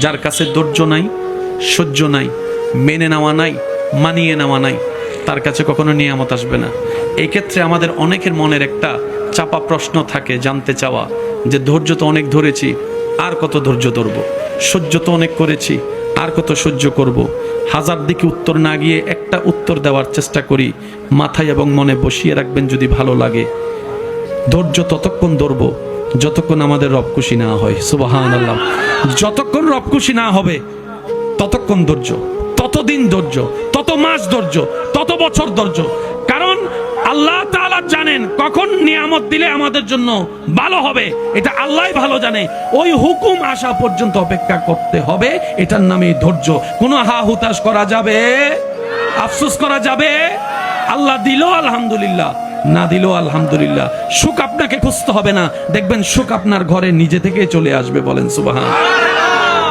যার কাছে ধৈর্য নাই, সহ্য নাই, মেনে নেওয়া নাই, মানিয়ে নেওয়া নাই, তার কাছে কখনো নিয়ামত আসবে না। এই ক্ষেত্রে আমাদের অনেকের মনের একটা চাপা প্রশ্ন থাকে, জানতে চাওয়া যে ধৈর্য তো অনেক ধরেছি, আর কত ধৈর্য ধরবো, সহ্য তো অনেক করেছি, আর কত সহ্য করব। হাজার দিকে উত্তর না গিয়ে একটা উত্তর দেওয়ার চেষ্টা করি, মাথায় এবং মনে বসিয়ে রাখবেন যদি ভালো লাগে। ধৈর্য ততক্ষণ ধরবো যতক্ষণ আমাদের রব খুশি না হয়। সুবহানাল্লাহ। যতক্ষণ রব খুশি না হবে ততক্ষণ ধৈর্য, ততদিন ধৈর্য, তত মাস ধৈর্য, তত বছর ধৈর্য। কারণ আল্লাহ তাআলা জানেন কখন নিয়ামত দিলে আমাদের জন্য ভালো হবে, এটা আল্লাহই ভালো জানে। ওই হুকুম আসা পর্যন্ত অপেক্ষা করতে হবে, এটার নামই ধৈর্য। কোনো হা হুতাশ করা যাবে, আফসোস করা যাবে? আল্লাহ দিল আলহামদুলিল্লাহ, না দিল আলহামদুলিল্লাহ। সুখ আপনাকে খুঁজতে হবে না, দেখবেন সুখ আপনার ঘরে নিজে থেকেই চলে আসবে। বলেন সুবহান।